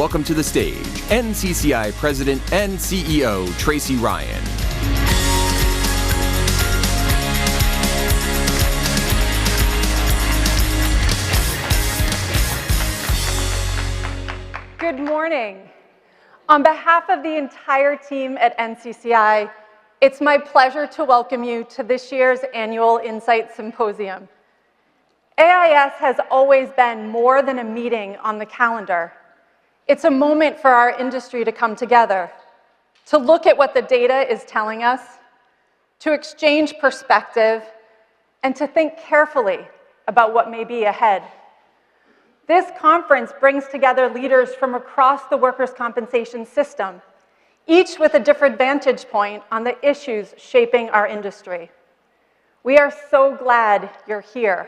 welcome to the stage NCCI President and CEO Tracy Ryan. Good morning. On behalf of the entire team at NCCI, it's my pleasure to welcome you to this year's annual Insight Symposium. AIS has always been more than a meeting on the calendar. It's a moment for our industry to come together, to look at what the data is telling us, to exchange perspective, and to think carefully about what may be ahead. This conference brings together leaders from across the workers' compensation system, each with a different vantage point on the issues shaping our industry. We are so glad you're here.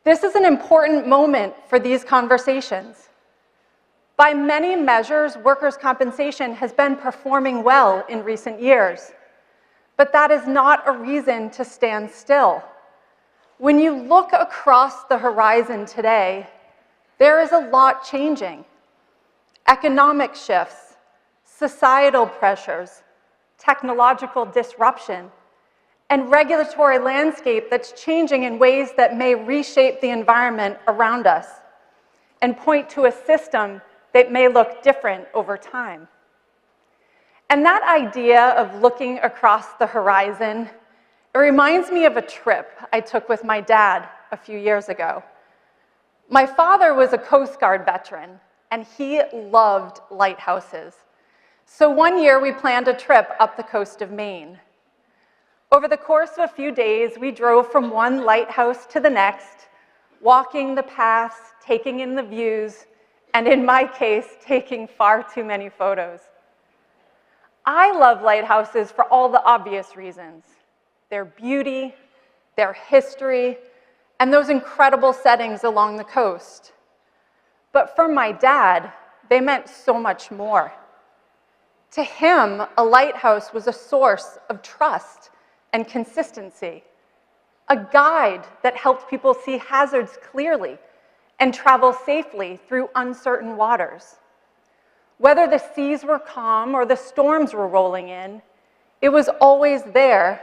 This is an important moment for these conversations. By many measures, workers' compensation has been performing well in recent years, but that is not a reason to stand still. When you look across the horizon today, there is a lot changing. Economic shifts, societal pressures, technological disruption, and regulatory landscape that's changing in ways that may reshape the environment around us and point to a system that may look different over time. And that idea of looking across the horizon, it reminds me of a trip I took with my dad a few years ago. My father was a Coast Guard veteran, and he loved lighthouses. So one year, we planned a trip up the coast of Maine. Over the course of a few days, we drove from one lighthouse to the next, walking the paths, taking in the views, and in my case, taking far too many photos. I love lighthouses for all the obvious reasons: their beauty, their history, and those incredible settings along the coast. But for my dad, they meant so much more. To him, a lighthouse was a source of trust and consistency, a guide that helped people see hazards clearly and travel safely through uncertain waters. Whether the seas were calm or the storms were rolling in, it was always there,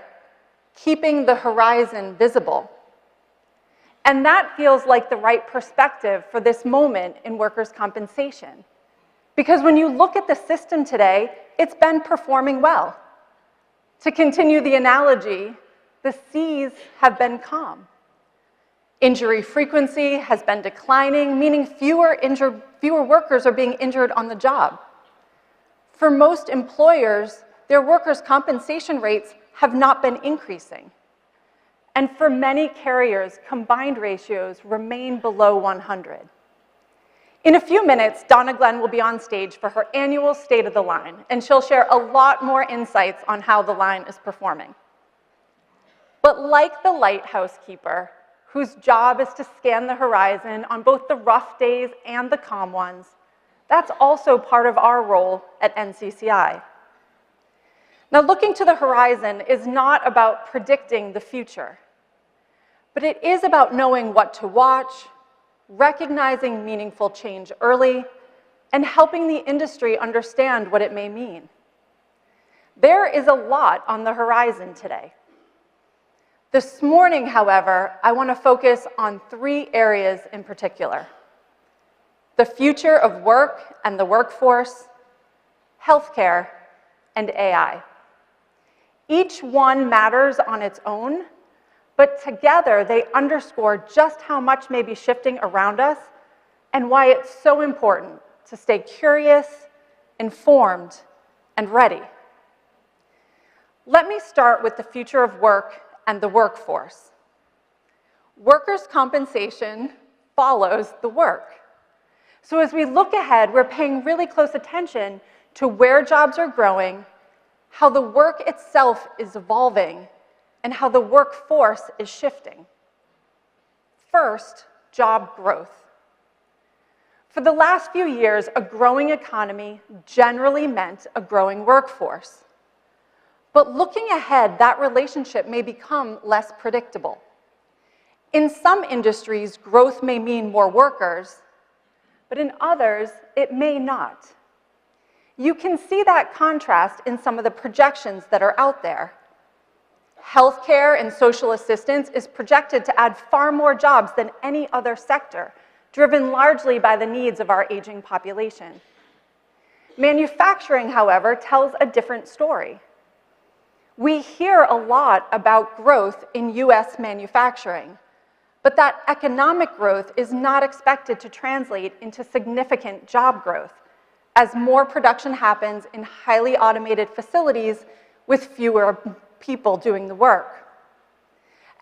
keeping the horizon visible. And that feels like the right perspective for this moment in workers' compensation. Because when you look at the system today, it's been performing well. To continue the analogy, the seas have been calm. Injury frequency has been declining, meaning fewer workers are being injured on the job. For most employers, their workers' compensation rates have not been increasing. And for many carriers, combined ratios remain below 100. In a few minutes, Donna Glenn will be on stage for her annual State of the Line, and she'll share a lot more insights on how the line is performing. But like the lighthouse keeper, whose job is to scan the horizon on both the rough days and the calm ones, that's also part of our role at NCCI. Now, looking to the horizon is not about predicting the future, but it is about knowing what to watch, recognizing meaningful change early, and helping the industry understand what it may mean. There is a lot on the horizon today. This morning, however, I want to focus on three areas in particular: the future of work and the workforce, healthcare, and AI. Each one matters on its own, but together they underscore just how much may be shifting around us and why it's so important to stay curious, informed, and ready. Let me start with the future of work and the workforce. Workers' compensation follows the work. So as we look ahead, we're paying really close attention to where jobs are growing, how the work itself is evolving, and how the workforce is shifting. First, job growth. For the last few years, a growing economy generally meant a growing workforce. But looking ahead, that relationship may become less predictable. In some industries, growth may mean more workers, but in others, it may not. You can see that contrast in some of the projections that are out there. Healthcare and social assistance is projected to add far more jobs than any other sector, driven largely by the needs of our aging population. Manufacturing, however, tells a different story. We hear a lot about growth in US manufacturing, but that economic growth is not expected to translate into significant job growth, as more production happens in highly automated facilities with fewer people doing the work.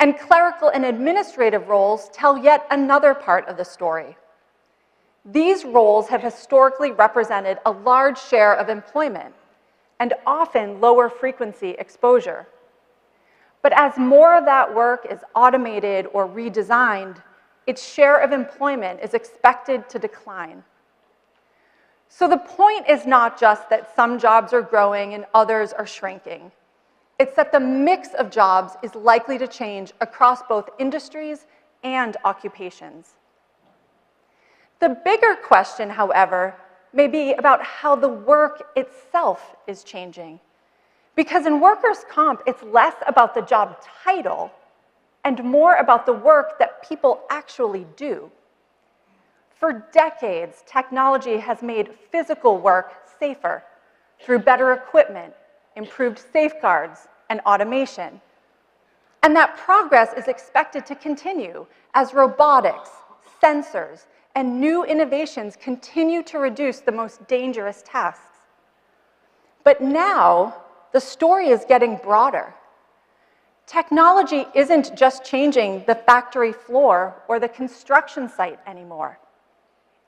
And clerical and administrative roles tell yet another part of the story. These roles have historically represented a large share of employment and often lower frequency exposure. But as more of that work is automated or redesigned, its share of employment is expected to decline. So the point is not just that some jobs are growing and others are shrinking. It's that the mix of jobs is likely to change across both industries and occupations. The bigger question, however, may be about how the work itself is changing. Because in workers' comp, it's less about the job title and more about the work that people actually do. For decades, technology has made physical work safer through better equipment, improved safeguards, and automation. And that progress is expected to continue as robotics, sensors, and new innovations continue to reduce the most dangerous tasks. But now, the story is getting broader. Technology isn't just changing the factory floor or the construction site anymore.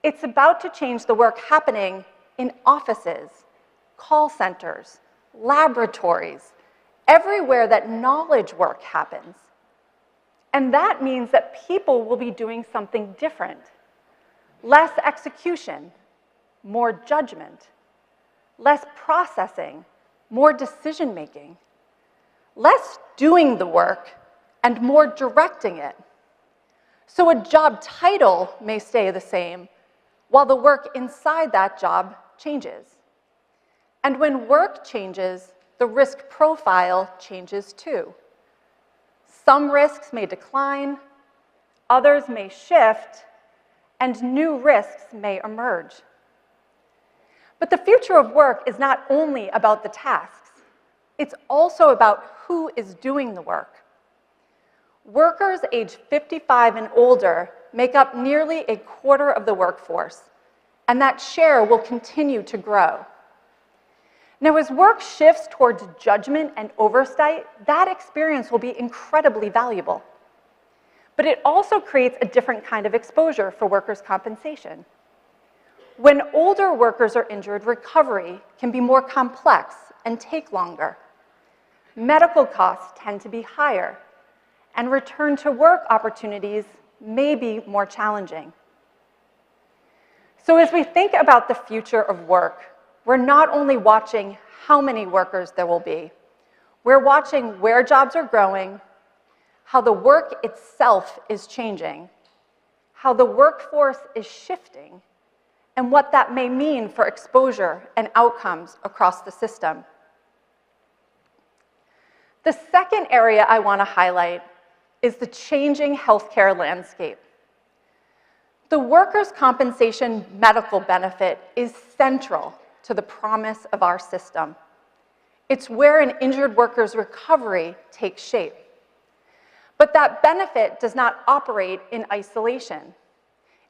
It's about to change the work happening in offices, call centers, laboratories, everywhere that knowledge work happens. And that means that people will be doing something different. Less execution, more judgment. Less processing, more decision-making. Less doing the work and more directing it. So a job title may stay the same, while the work inside that job changes. And when work changes, the risk profile changes too. Some risks may decline, others may shift, and new risks may emerge. But the future of work is not only about the tasks, it's also about who is doing the work. Workers age 55 and older make up nearly a quarter of the workforce, and that share will continue to grow. Now, as work shifts towards judgment and oversight, that experience will be incredibly valuable. But it also creates a different kind of exposure for workers' compensation. When older workers are injured, recovery can be more complex and take longer. Medical costs tend to be higher, and return to work opportunities may be more challenging. So as we think about the future of work, we're not only watching how many workers there will be, we're watching where jobs are growing, how the work itself is changing, how the workforce is shifting, and what that may mean for exposure and outcomes across the system. The second area I want to highlight is the changing healthcare landscape. The workers' compensation medical benefit is central to the promise of our system. It's where an injured worker's recovery takes shape. But that benefit does not operate in isolation.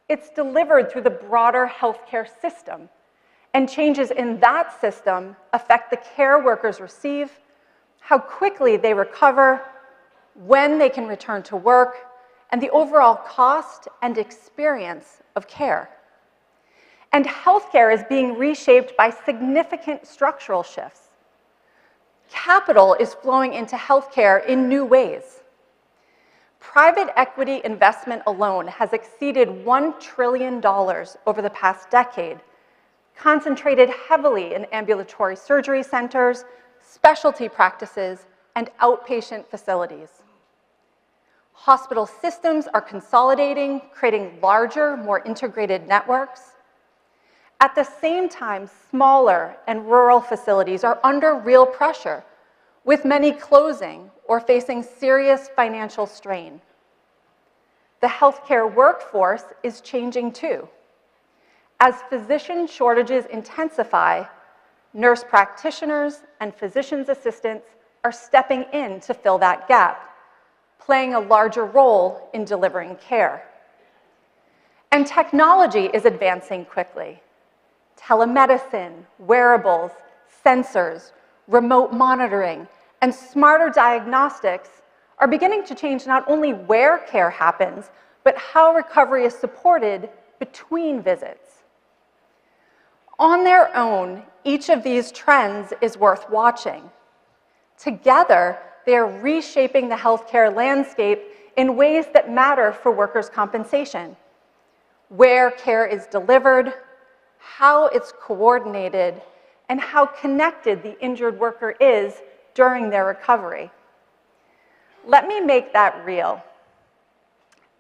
It's delivered through the broader healthcare system, and changes in that system affect the care workers receive, how quickly they recover, when they can return to work, and the overall cost and experience of care. And healthcare is being reshaped by significant structural shifts. Capital is flowing into healthcare in new ways. Private equity investment alone has exceeded $1 trillion over the past decade, concentrated heavily in ambulatory surgery centers, specialty practices, and outpatient facilities. Hospital systems are consolidating, creating larger, more integrated networks. At the same time, smaller and rural facilities are under real pressure, with many closing or facing serious financial strain. The healthcare workforce is changing too. As physician shortages intensify, nurse practitioners and physician's assistants are stepping in to fill that gap, playing a larger role in delivering care. And technology is advancing quickly. Telemedicine, wearables, sensors, remote monitoring, and smarter diagnostics are beginning to change not only where care happens, but how recovery is supported between visits. On their own, each of these trends is worth watching. Together, they are reshaping the healthcare landscape in ways that matter for workers' compensation. Where care is delivered, how it's coordinated, and how connected the injured worker is during their recovery. Let me make that real.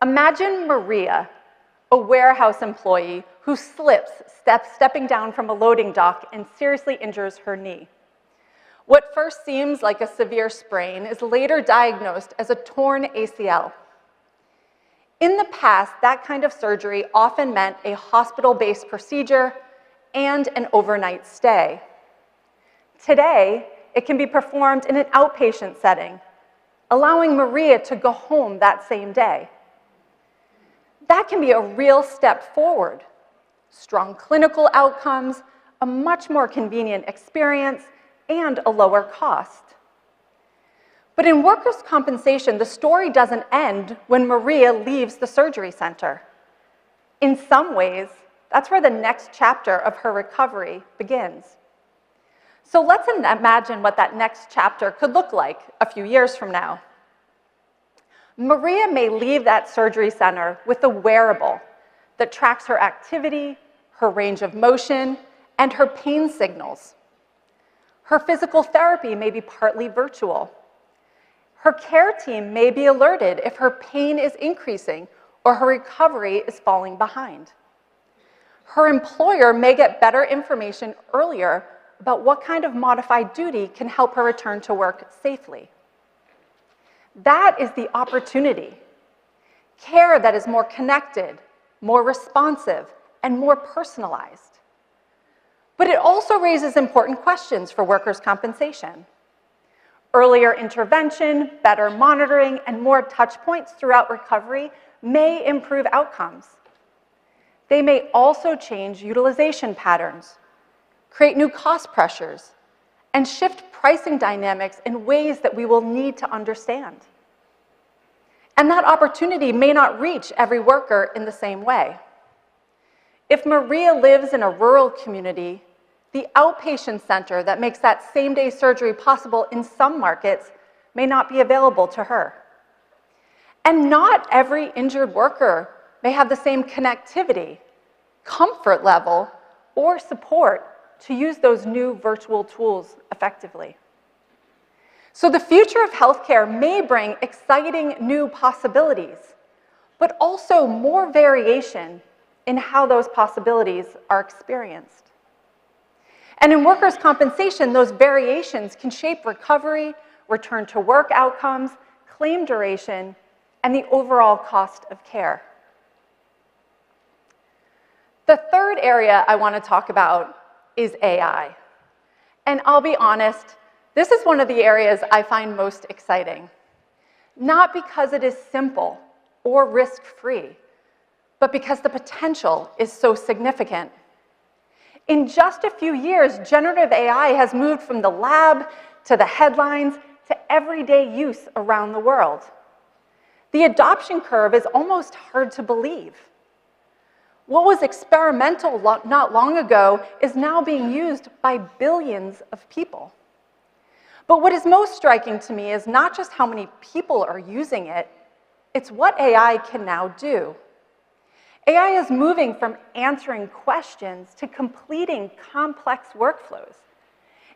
Imagine Maria, a warehouse employee who slips stepping down from a loading dock and seriously injures her knee. What first seems like a severe sprain is later diagnosed as a torn ACL. In the past, that kind of surgery often meant a hospital-based procedure and an overnight stay. Today, it can be performed in an outpatient setting, allowing Maria to go home that same day. That can be a real step forward. Strong clinical outcomes, a much more convenient experience, and a lower cost. But in workers' compensation, the story doesn't end when Maria leaves the surgery center. In some ways, that's where the next chapter of her recovery begins. So let's imagine what that next chapter could look like a few years from now. Maria may leave that surgery center with a wearable that tracks her activity, her range of motion, and her pain signals. Her physical therapy may be partly virtual. Her care team may be alerted if her pain is increasing or her recovery is falling behind. Her employer may get better information earlier about what kind of modified duty can help her return to work safely. That is the opportunity. Care that is more connected, more responsive, and more personalized. But it also raises important questions for workers' compensation. Earlier intervention, better monitoring, and more touch points throughout recovery may improve outcomes. They may also change utilization patterns, create new cost pressures, and shift pricing dynamics in ways that we will need to understand. And that opportunity may not reach every worker in the same way. If Maria lives in a rural community, the outpatient center that makes that same-day surgery possible in some markets may not be available to her. And not every injured worker may have the same connectivity, comfort level, or support to use those new virtual tools effectively. So the future of healthcare may bring exciting new possibilities, but also more variation in how those possibilities are experienced. And in workers' compensation, those variations can shape recovery, return to work outcomes, claim duration, and the overall cost of care. The third area I want to talk about is AI. And I'll be honest, this is one of the areas I find most exciting. Not because it is simple or risk-free, but because the potential is so significant. In just a few years, generative AI has moved from the lab to the headlines to everyday use around the world. The adoption curve is almost hard to believe. What was experimental not long ago is now being used by billions of people. But what is most striking to me is not just how many people are using it, it's what AI can now do. AI is moving from answering questions to completing complex workflows.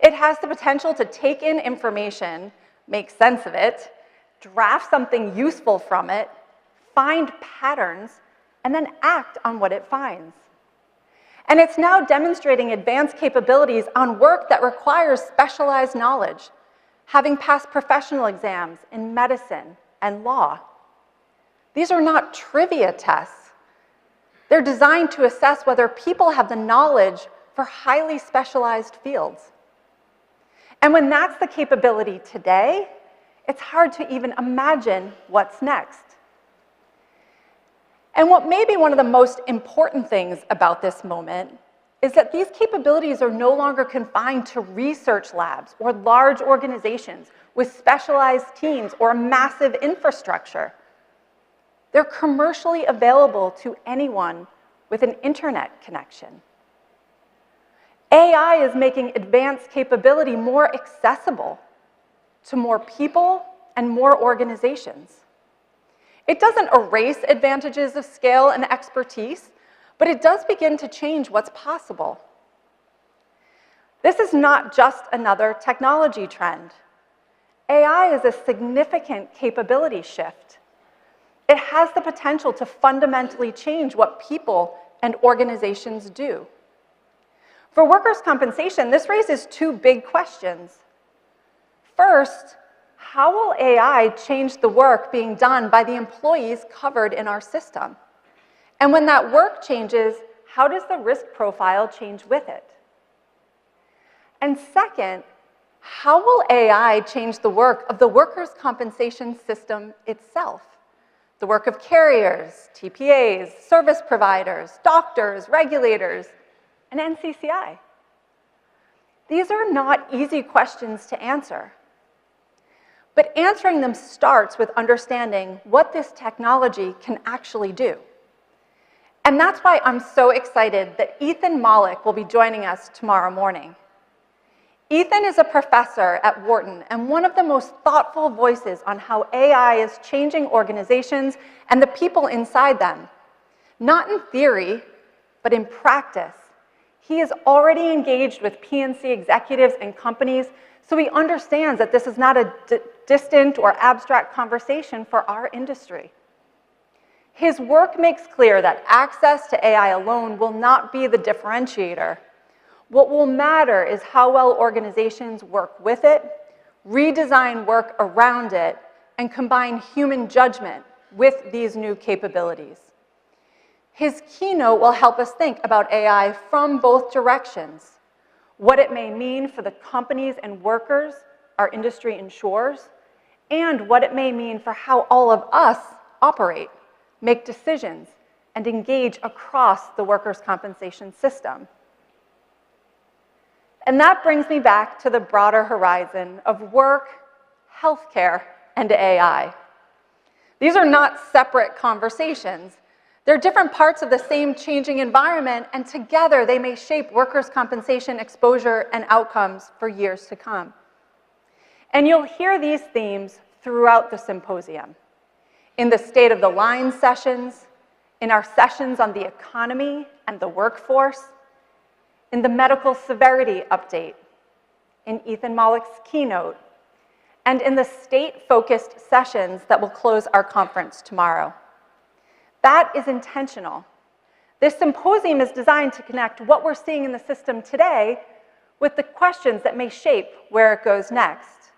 It has the potential to take in information, make sense of it, draft something useful from it, find patterns, and then act on what it finds. And it's now demonstrating advanced capabilities on work that requires specialized knowledge, having passed professional exams in medicine and law. These are not trivia tests. They're designed to assess whether people have the knowledge for highly specialized fields. And when that's the capability today, it's hard to even imagine what's next. And what may be one of the most important things about this moment is that these capabilities are no longer confined to research labs or large organizations with specialized teams or massive infrastructure. They're commercially available to anyone with an internet connection. AI is making advanced capability more accessible to more people and more organizations. It doesn't erase advantages of scale and expertise, but it does begin to change what's possible. This is not just another technology trend. AI is a significant capability shift. It has the potential to fundamentally change what people and organizations do. For workers' compensation, this raises two big questions. First, how will AI change the work being done by the employees covered in our system? And when that work changes, how does the risk profile change with it? And second, how will AI change the work of the workers' compensation system itself? The work of carriers, TPAs, service providers, doctors, regulators, and NCCI. These are not easy questions to answer. But answering them starts with understanding what this technology can actually do. And that's why I'm so excited that Ethan Mollick will be joining us tomorrow morning. Ethan is a professor at Wharton and one of the most thoughtful voices on how AI is changing organizations and the people inside them. Not in theory, but in practice. He is already engaged with PNC executives and companies, so he understands that this is not a distant or abstract conversation for our industry. His work makes clear that access to AI alone will not be the differentiator. What will matter is how well organizations work with it, redesign work around it, and combine human judgment with these new capabilities. His keynote will help us think about AI from both directions: what it may mean for the companies and workers our industry ensures, and what it may mean for how all of us operate, make decisions, and engage across the workers' compensation system. And that brings me back to the broader horizon of work, healthcare, and AI. These are not separate conversations. They're different parts of the same changing environment, and together they may shape workers' compensation exposure and outcomes for years to come. And you'll hear these themes throughout the symposium, in the State of the Line sessions, in our sessions on the economy and the workforce, in the medical severity update, in Ethan Mollick's keynote, and in the state-focused sessions that will close our conference tomorrow. That is intentional. This symposium is designed to connect what we're seeing in the system today with the questions that may shape where it goes next.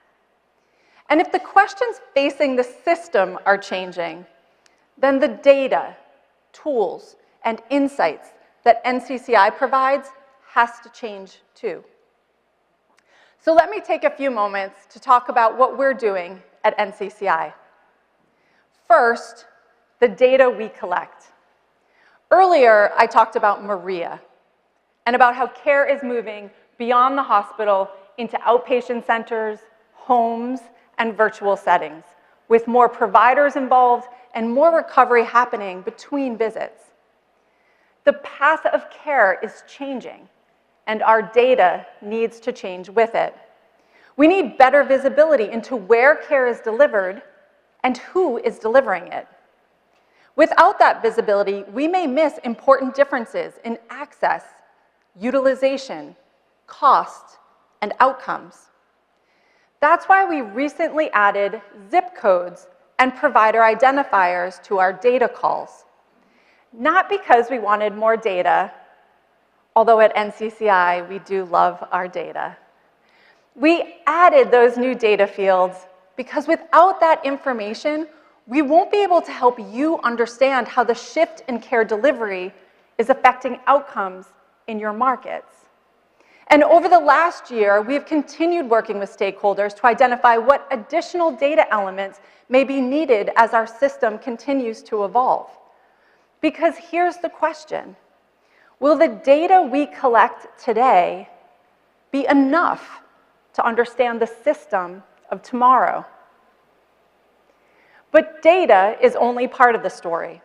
And if the questions facing the system are changing, then the data, tools, and insights that NCCI provides has to change too. So let me take a few moments to talk about what we're doing at NCCI. First, the data we collect. Earlier, I talked about Maria and about how care is moving beyond the hospital into outpatient centers, homes, and virtual settings, with more providers involved and more recovery happening between visits. The path of care is changing, and our data needs to change with it. We need better visibility into where care is delivered and who is delivering it. Without that visibility, we may miss important differences in access, utilization, cost, and outcomes. That's why we recently added zip codes and provider identifiers to our data calls. Not because we wanted more data although at NCCI, we do love our data. We added those new data fields because without that information, we won't be able to help you understand how the shift in care delivery is affecting outcomes in your markets. And over the last year, we have continued working with stakeholders to identify what additional data elements may be needed as our system continues to evolve. Because here's the question: will the data we collect today be enough to understand the system of tomorrow? But data is only part of the story.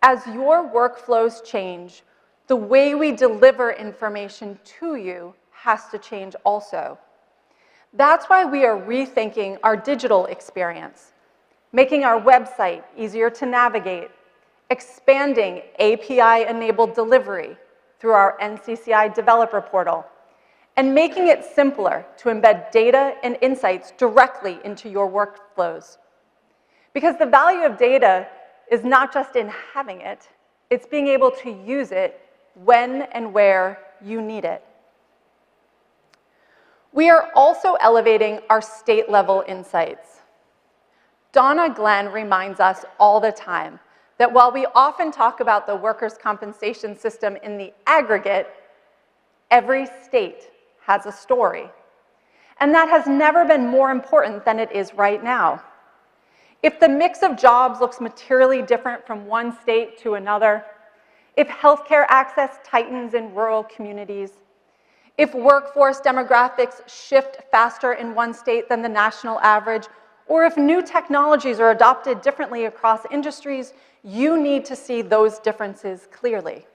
As your workflows change, the way we deliver information to you has to change also. That's why we are rethinking our digital experience, making our website easier to navigate, expanding API-enabled delivery through our NCCI developer portal, and making it simpler to embed data and insights directly into your workflows. Because the value of data is not just in having it, it's being able to use it when and where you need it. We are also elevating our state-level insights. Donna Glenn reminds us all the time that while we often talk about the workers' compensation system in the aggregate, every state has a story. And that has never been more important than it is right now. If the mix of jobs looks materially different from one state to another, if healthcare access tightens in rural communities, if workforce demographics shift faster in one state than the national average, or if new technologies are adopted differently across industries, you need to see those differences clearly.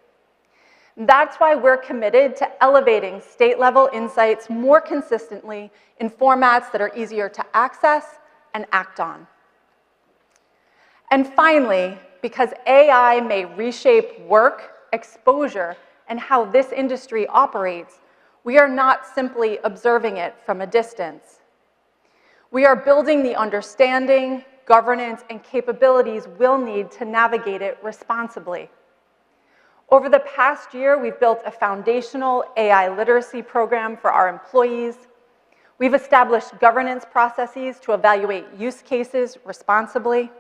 That's why we're committed to elevating state-level insights more consistently in formats that are easier to access and act on. And finally, because AI may reshape work, exposure, and how this industry operates, we are not simply observing it from a distance. We are building the understanding, governance, and capabilities we'll need to navigate it responsibly. Over the past year, we've built a foundational AI literacy program for our employees. We've established governance processes to evaluate use cases responsibly.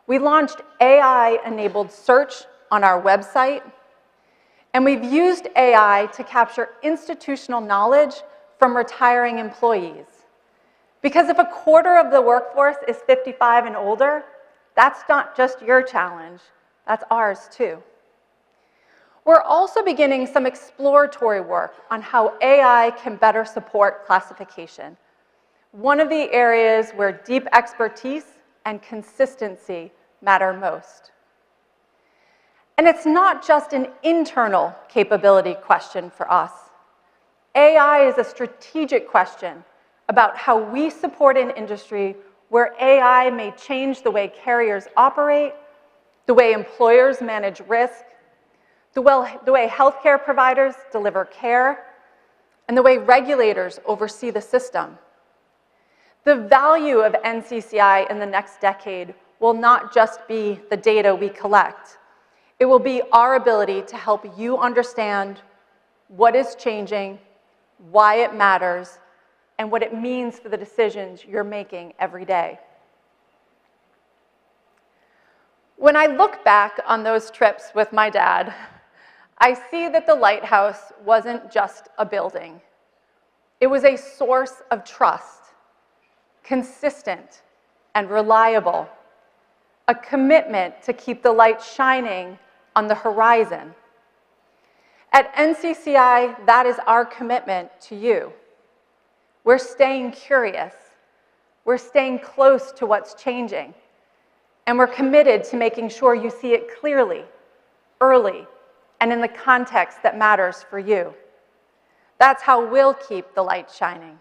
We launched AI-enabled search on our website, and we've used AI to capture institutional knowledge from retiring employees. Because if a quarter of the workforce is 55 and older, that's not just your challenge, that's ours too. We're also beginning some exploratory work on how AI can better support classification, one of the areas where deep expertise and consistency matter most. And it's not just an internal capability question for us. AI is a strategic question about how we support an industry where AI may change the way carriers operate, the way employers manage risk, the way healthcare providers deliver care, and the way regulators oversee the system. The value of NCCI in the next decade will not just be the data we collect. It will be our ability to help you understand what is changing, why it matters, and what it means for the decisions you're making every day. When I look back on those trips with my dad, I see that the lighthouse wasn't just a building. It was a source of trust, consistent and reliable, a commitment to keep the light shining on the horizon. At NCCI, that is our commitment to you. We're staying curious. We're staying close to what's changing. And we're committed to making sure you see it clearly, early, and in the context that matters for you. That's how we'll keep the light shining.